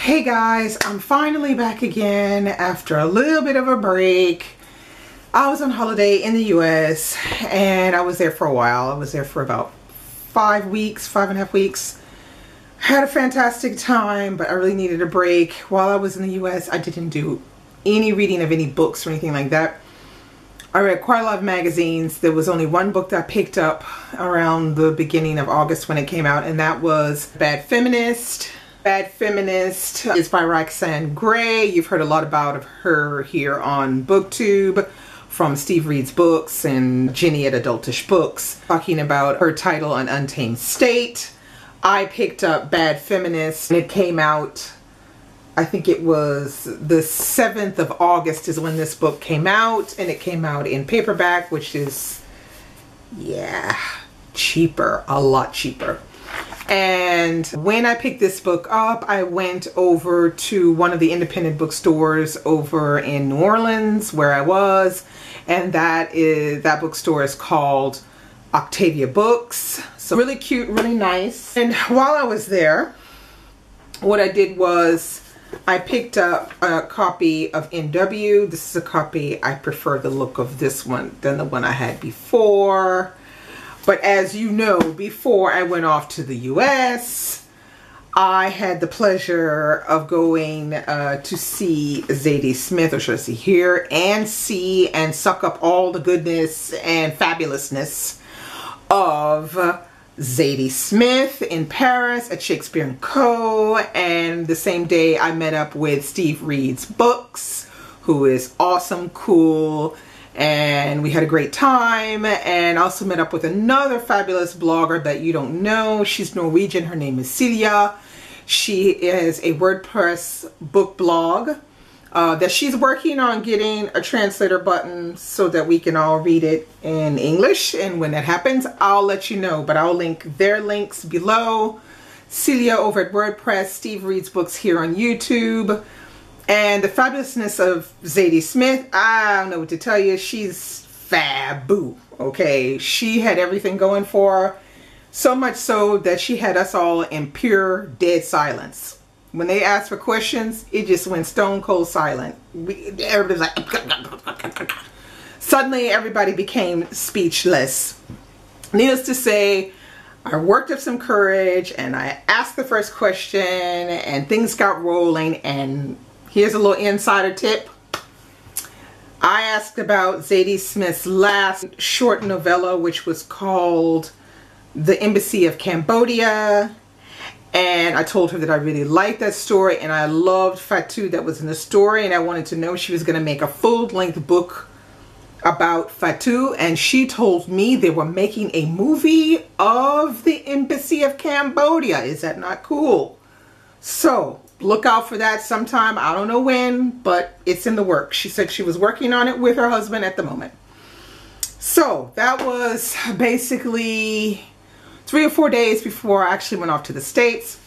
Hey guys, I'm finally back again after a little bit of a break. I was on holiday in the US and I was there for a while. I was there for about 5 weeks, 5.5 weeks. Had a fantastic time, but I really needed a break. While I was in the US, I didn't do any reading of any books or anything like that. I read quite a lot of magazines. There was only one book that I picked up around the beginning of August when it came out, and that was Bad Feminist. Bad Feminist is by Roxane Gray. You've heard a lot about her here on BookTube from SteveReadBooks and Jenny at Adultish Books, talking about her title, An Untamed State. I picked up Bad Feminist and it came out, I think it was the 7th of August is when this book came out, and it came out in paperback, which is, yeah, cheaper, a lot cheaper. And when I picked this book up, I went over to one of the independent bookstores over in New Orleans where I was, and that bookstore is called Octavia Books. So really cute, really nice. And while I was there, what I did was I picked up a copy of NW. This is a copy. I prefer the look of this one than the one I had before. But as you know, before I went off to the US, I had the pleasure of going to see Zadie Smith, or should I say hear and see and suck up all the goodness and fabulousness of Zadie Smith in Paris at Shakespeare Co. And the same day I met up with SteveReadBooks, who is awesome, cool, and we had a great time. And I also met up with another fabulous blogger that you don't know. She's Norwegian. Her name is Silje. She is a WordPress book blog that she's working on getting a translator button so that we can all read it in English. And when that happens, I'll let you know. But I'll link their links below. Silje over at WordPress, SteveReadBooks here on YouTube. And the fabulousness of Zadie Smith, I don't know what to tell you. She's fab-boo, okay? She had everything going for her. So much so that she had us all in pure dead silence. When they asked for questions, it just went stone cold silent. Everybody's like... Suddenly, everybody became speechless. Needless to say, I worked up some courage and I asked the first question and things got rolling. And here's a little insider tip. I asked about Zadie Smith's last short novella, which was called The Embassy of Cambodia. And I told her that I really liked that story and I loved Fatou that was in the story, and I wanted to know if she was going to make a full-length book about Fatou. And she told me they were making a movie of the Embassy of Cambodia. Is that not cool? So look out for that sometime. I don't know when, but it's in the works. She said she was working on it with her husband at the moment. So that was basically 3 or 4 days before I actually went off to the States.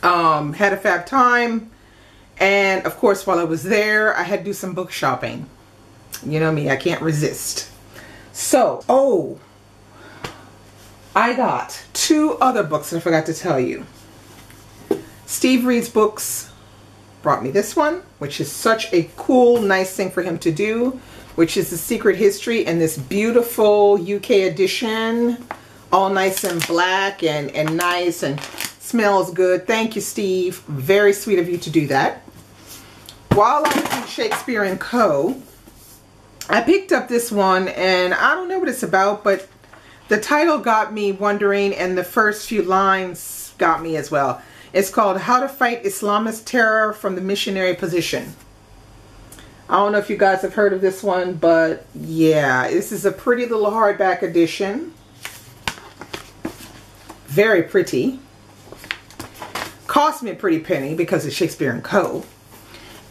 Had a fab time. And of course, while I was there, I had to do some book shopping. You know me, I can't resist. So, I got 2 other books that I forgot to tell you. SteveReadBooks brought me this one, which is such a cool, nice thing for him to do, which is The Secret History in this beautiful UK edition. All nice and black and nice and smells good. Thank you, Steve. Very sweet of you to do that. While I was in Shakespeare and Co, I picked up this one, and I don't know what it's about, but the title got me wondering, and the first few lines got me as well. It's called How to Fight Islamist Terror from the Missionary Position. I don't know if you guys have heard of this one, but yeah, this is a pretty little hardback edition. Very pretty. Cost me a pretty penny because it's Shakespeare and Co.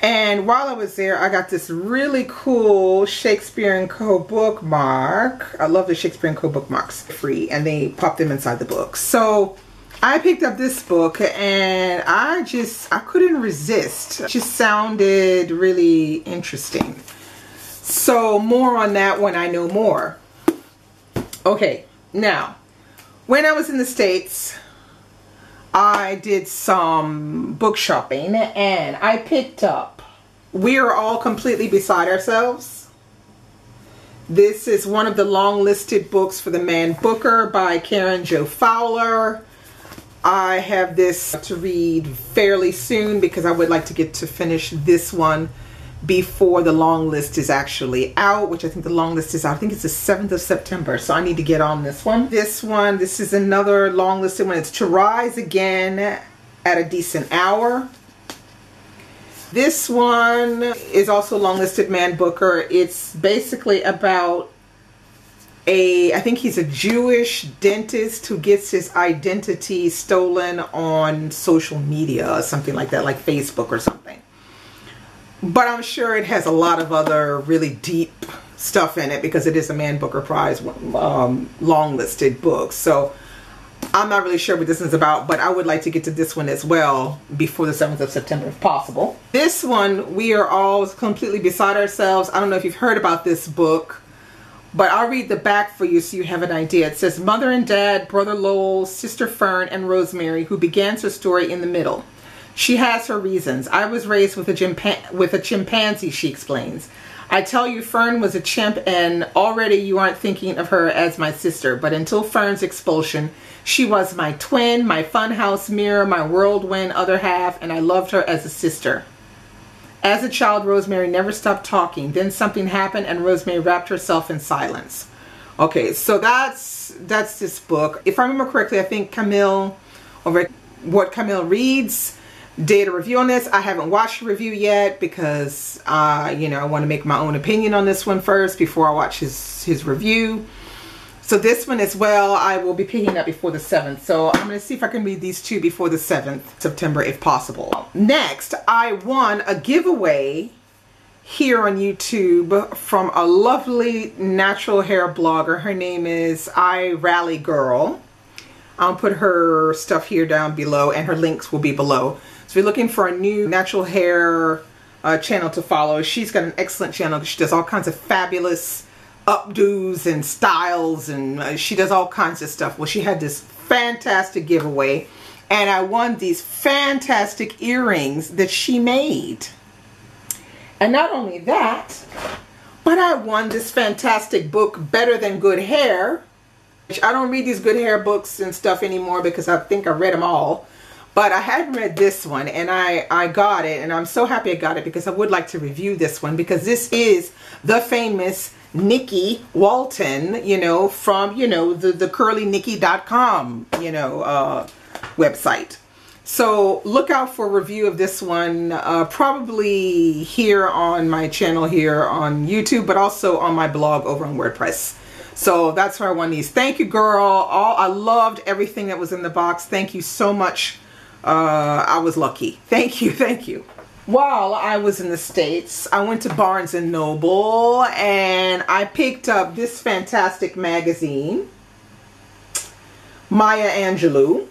And while I was there, I got this really cool Shakespeare and Co bookmark. I love the Shakespeare and Co bookmarks. Free, and they pop them inside the book. So I picked up this book and I couldn't resist. It just sounded really interesting. So more on that when I know more. Okay, now, when I was in the States, I did some book shopping and I picked up We Are All Completely Beside Ourselves. This is one of the long listed books for the Man Booker by Clare and Joy Fowler. I have this to read fairly soon because I would like to get to finish this one before the long list is actually out, which I think the long list is out. I think it's the 7th of September, so I need to get on this one. This is another long listed one. It's To Rise Again at a Decent Hour. This one is also long listed Man Booker. It's basically about I think he's a Jewish dentist who gets his identity stolen on social media or something like that, like Facebook or something. But I'm sure it has a lot of other really deep stuff in it because it is a Man Booker Prize long listed book. So I'm not really sure what this is about, but I would like to get to this one as well before the 7th of September if possible. This one, We Are All Completely Beside Ourselves. I don't know if you've heard about this book, but I'll read the back for you so you have an idea. It says, Mother and Dad, Brother Lowell, Sister Fern, and Rosemary, who begins her story in the middle. She has her reasons. I was raised with a chimpanzee, she explains. I tell you, Fern was a chimp, and already you aren't thinking of her as my sister. But until Fern's expulsion, she was my twin, my funhouse mirror, my whirlwind other half, and I loved her as a sister. As a child, Rosemary never stopped talking. Then something happened, and Rosemary wrapped herself in silence. Okay, so that's this book. If I remember correctly, I think Kamil, over What Kamil Reads, did a review on this. I haven't watched the review yet because you know, I want to make my own opinion on this one first before I watch his review. So this one as well, I will be picking up before the 7th. So I'm going to see if I can read these two before the 7th September if possible. Next, I won a giveaway here on YouTube from a lovely natural hair blogger. Her name is IAmRallyGirl. I'll put her stuff here down below and her links will be below. So if you're looking for a new natural hair channel to follow, she's got an excellent channel. She does all kinds of fabulous updos and styles, and she does all kinds of stuff. Well, she had this fantastic giveaway and I won these fantastic earrings that she made. And not only that, but I won this fantastic book, Better Than Good Hair. I don't read these good hair books and stuff anymore because I think I read them all. But I hadn't read this one and I got it, and I'm so happy I got it because I would like to review this one because this is the famous Nikki Walton, you know, from, you know, the curlynikki.com, you know, website. So look out for a review of this one, probably here on my channel here on YouTube, but also on my blog over on WordPress. So that's where I won these. Thank you, girl. I loved everything that was in the box. Thank you so much. I was lucky. Thank you. Thank you. While I was in the States, I went to Barnes & Noble and I picked up this fantastic magazine, Maya Angelou.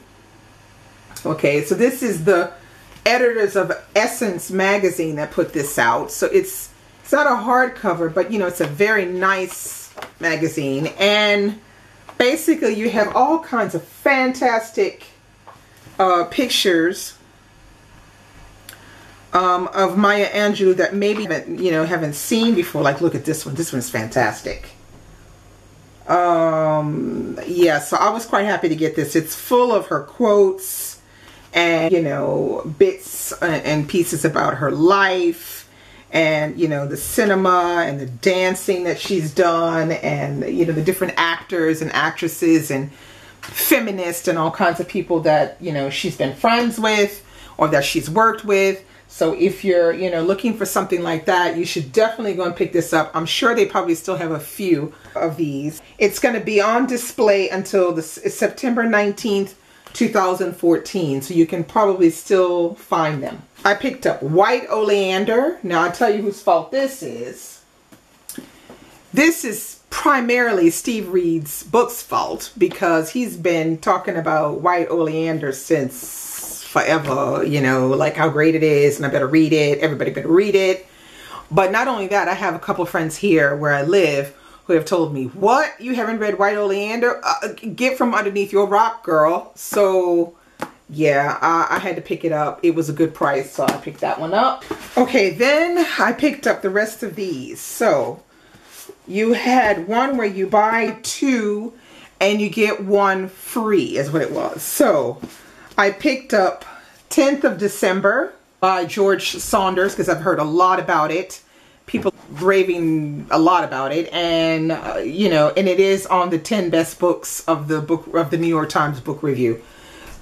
Okay, so this is the editors of Essence magazine that put this out. So it's not a hardcover, but you know, it's a very nice magazine, and basically you have all kinds of fantastic pictures of Maya Angelou that maybe haven't seen before. Like, look at this one. This one's fantastic. Yeah, so I was quite happy to get this. It's full of her quotes and, you know, bits and pieces about her life, and, you know, the cinema and the dancing that she's done, and, you know, the different actors and actresses and feminists and all kinds of people that, you know, she's been friends with or that she's worked with. So if you're, you know, looking for something like that, you should definitely go and pick this up. I'm sure they probably still have a few of these. It's going to be on display until September 19th, 2014. So you can probably still find them. I picked up White Oleander. Now I'll tell you whose fault this is. This is primarily Steve Read's Books' fault because he's been talking about White Oleander since forever, you know, like how great it is and I better read it. Everybody better read it. But not only that, I have a couple friends here where I live who have told me, what? You haven't read White Oleander? Get from underneath your rock, girl. So, Yeah, I had to pick it up. It was a good price, so I picked that one up. Okay, then I picked up the rest of these. So you had one where you buy 2 and you get 1 free is what it was. So I picked up 10th of December by George Saunders because I've heard a lot about it. People raving a lot about it, and you know, and it is on the 10 best books of the New York Times book review.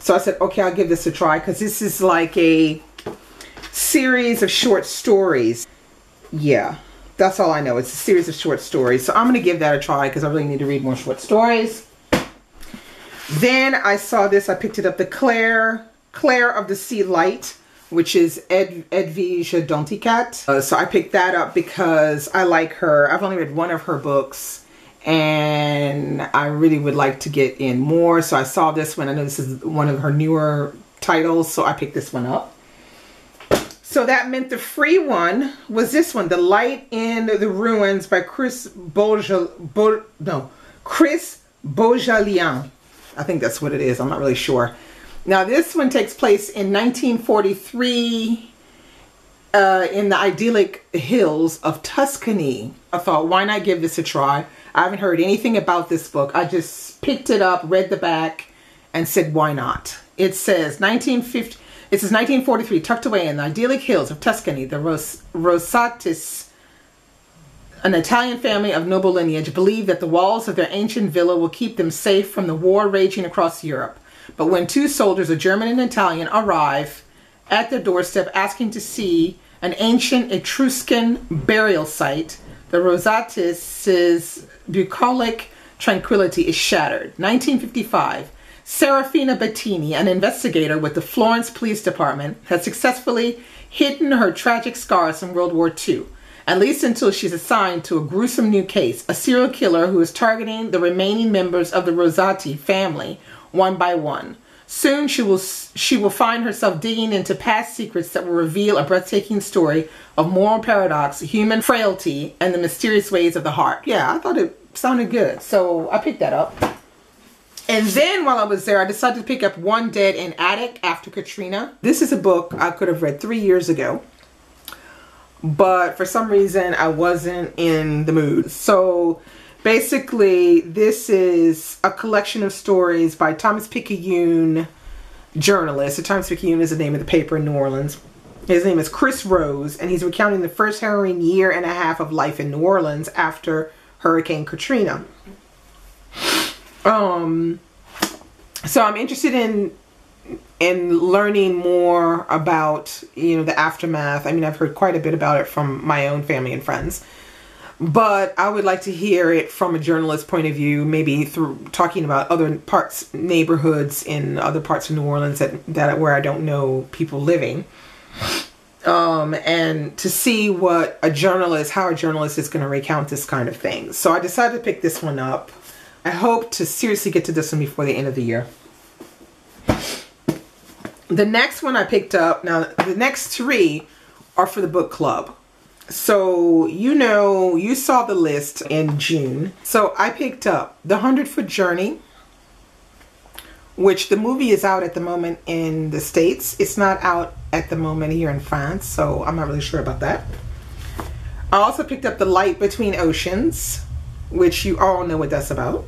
So I said, okay, I'll give this a try because this is like a series of short stories. Yeah, that's all I know. It's a series of short stories. So I'm going to give that a try because I really need to read more short stories. Then I saw this. I picked it up, the Clare of the Sea Light, which is Edwige Danticat. So I picked that up because I like her. I've only read one of her books and I really would like to get in more. So I saw this one. I know this is one of her newer titles, so I picked this one up. So that meant the free one was this one, The Light in the Ruins by Chris Bohjalian. I think that's what it is. I'm not really sure. Now this one takes place in 1943 in the idyllic hills of Tuscany. I thought, why not give this a try? I haven't heard anything about this book. I just picked it up, read the back, and said, why not? It says 1943, tucked away in the idyllic hills of Tuscany, the Rosatis, an Italian family of noble lineage, believe that the walls of their ancient villa will keep them safe from the war raging across Europe. But when 2 soldiers, a German and Italian, arrive at their doorstep asking to see an ancient Etruscan burial site, the Rosatis' bucolic tranquility is shattered. 1955, Serafina Bettini, an investigator with the Florence Police Department, has successfully hidden her tragic scars from World War II, at least until she's assigned to a gruesome new case, a serial killer who is targeting the remaining members of the Rosati family one by one. Soon she will find herself digging into past secrets that will reveal a breathtaking story of moral paradox, human frailty, and the mysterious ways of the heart. Yeah, I thought it sounded good, so I picked that up. And then while I was there, I decided to pick up One Dead in Attic After Katrina. This is a book I could have read 3 years ago, but for some reason I wasn't in the mood. So basically, this is a collection of stories by Thomas Picayune, journalist. So Thomas Picayune is the name of the paper in New Orleans. His name is Chris Rose, and he's recounting the first harrowing year and a half of life in New Orleans after Hurricane Katrina. So I'm interested in learning more about, you know, the aftermath. I mean, I've heard quite a bit about it from my own family and friends, but I would like to hear it from a journalist's point of view, maybe through talking about other parts, neighborhoods in other parts of New Orleans that where I don't know people living, and to see what how a journalist is going to recount this kind of thing. So I decided to pick this one up. I hope to seriously get to this one before the end of the year. The next one I picked up, now the next 3 are for the book club. So, you know, you saw the list in June. So I picked up The 100-Foot Journey, which the movie is out at the moment in the States. It's not out at the moment here in France, so I'm not really sure about that. I also picked up The Light Between Oceans, which you all know what that's about.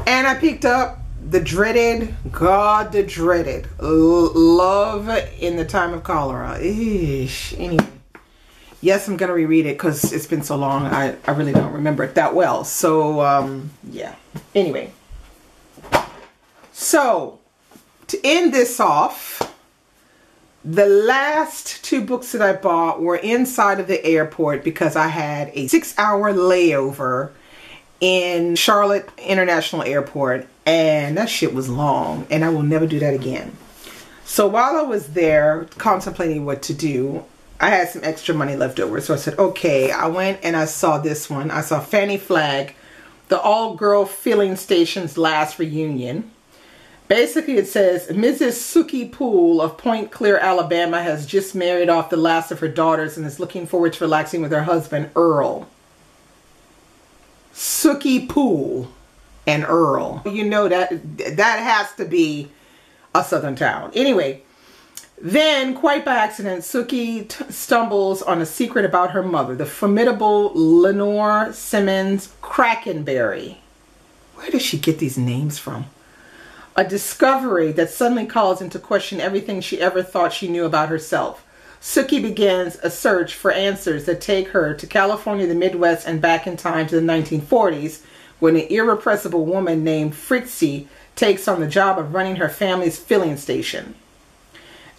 And I picked up the dreaded Love in the Time of Cholera. Eesh. Anyway, yes, I'm gonna reread it because it's been so long. I really don't remember it that well. So yeah. Anyway, so to end this off, the last 2 books that I bought were inside of the airport because I had a 6-hour layover in Charlotte International Airport, and that shit was long, and I will never do that again. So while I was there contemplating what to do, I had some extra money left over, so I said, okay. I went and I saw this one. I saw Fanny Flagg, The All-Girl Filling Station's Last Reunion. Basically, it says, Mrs. Suki Poole of Point Clear, Alabama has just married off the last of her daughters and is looking forward to relaxing with her husband, Earl. Suki Poole and Earl. You know that has to be a southern town. Anyway, then, quite by accident, Suki stumbles on a secret about her mother, the formidable Lenore Simmons Krakenberry. Where does she get these names from? A discovery that suddenly calls into question everything she ever thought she knew about herself. Suki begins a search for answers that take her to California, the Midwest, and back in time to the 1940s, when an irrepressible woman named Fritzie takes on the job of running her family's filling station.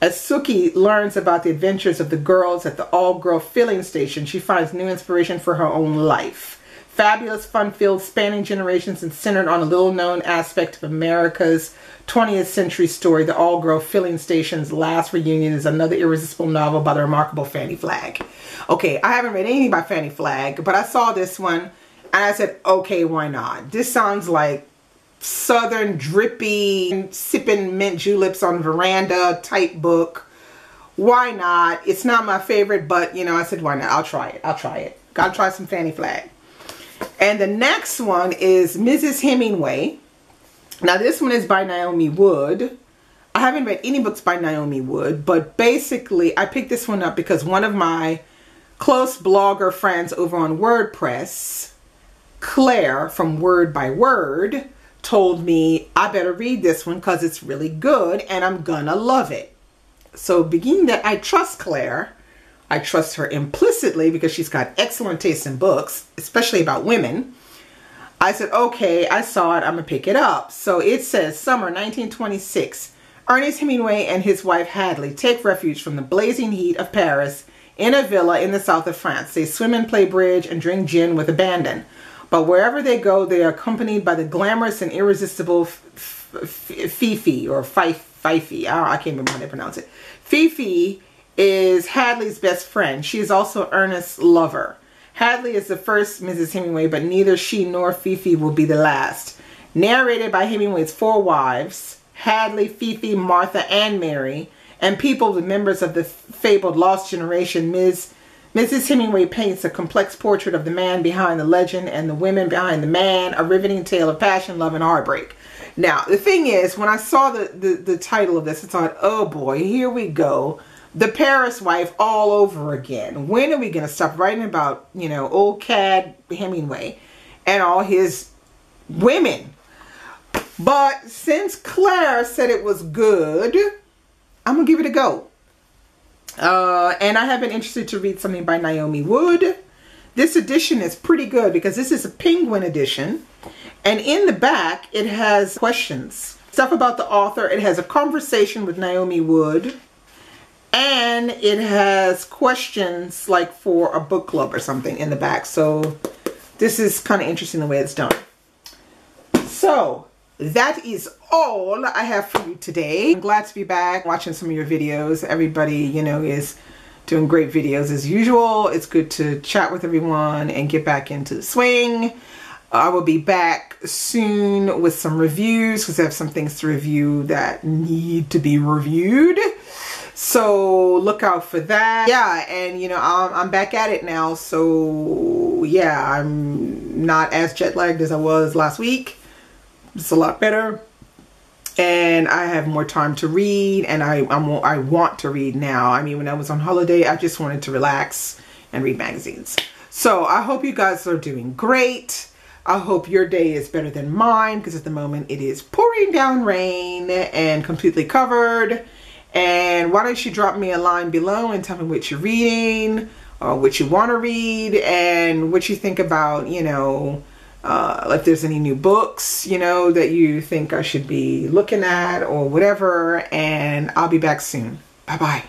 As Suki learns about the adventures of the girls at the all-girl filling station, she finds new inspiration for her own life. Fabulous, fun-filled, spanning generations, and centered on a little-known aspect of America's 20th century story, the all-girl filling station's last reunion is another irresistible novel by the remarkable Fannie Flagg. Okay, I haven't read anything by Fannie Flagg, but I saw this one, and I said, okay, why not? This sounds like southern, drippy, sipping mint juleps on veranda type book. Why not? It's not my favorite, but, you know, I said, why not? I'll try it. I'll try it. Gotta try some Fannie Flagg. And the next one is Mrs. Hemingway. Now, this one is by Naomi Wood. I haven't read any books by Naomi Wood, but basically, I picked this one up because one of my close blogger friends over on WordPress, Clare from Word by Word, told me I better read this one because it's really good and I'm gonna love it. So being that I trust Clare, I trust her implicitly because she's got excellent taste in books, especially about women. I said, okay, I saw it, I'm gonna pick it up. So it says, summer 1926, Ernest Hemingway and his wife Hadley take refuge from the blazing heat of Paris in a villa in the south of France. They swim and play bridge and drink gin with abandon. But wherever they go, they are accompanied by the glamorous and irresistible Fifi, or Fifi. I can't remember how they pronounce it. Fifi is Hadley's best friend. She is also Ernest's lover. Hadley is the first Mrs. Hemingway, but neither she nor Fifi will be the last. Narrated by Hemingway's 4 wives, Hadley, Fifi, Martha, and Mary, and people, the members of the fabled Lost Generation, Mrs. Hemingway paints a complex portrait of the man behind the legend and the women behind the man, a riveting tale of passion, love, and heartbreak. Now, the thing is, when I saw the title of this, I thought, oh boy, here we go. The Paris wife all over again. When are we going to stop writing about, you know, old cad Hemingway and all his women? But since Claire said it was good, I'm going to give it a go. And I have been interested to read something by Naomi Wood. This edition is pretty good because this is a Penguin edition. And in the back, it has questions. Stuff about the author. It has a conversation with Naomi Wood. And it has questions like for a book club or something in the back. So this is kind of interesting the way it's done. So that is all I have for you today. I'm glad to be back watching some of your videos. Everybody, you know, is doing great videos as usual. It's good to chat with everyone and get back into the swing. I will be back soon with some reviews because I have some things to review that need to be reviewed. So look out for that. Yeah, and you know, I'm back at it now. So yeah, I'm not as jet lagged as I was last week. It's a lot better. And I have more time to read, and I want to read now. I mean, when I was on holiday, I just wanted to relax and read magazines. So I hope you guys are doing great. I hope your day is better than mine, because at the moment it is pouring down rain and completely covered. And why don't you drop me a line below and tell me what you're reading, or what you want to read, and what you think about, you know, if there's any new books, you know, that you think I should be looking at or whatever. And I'll be back soon. Bye-bye.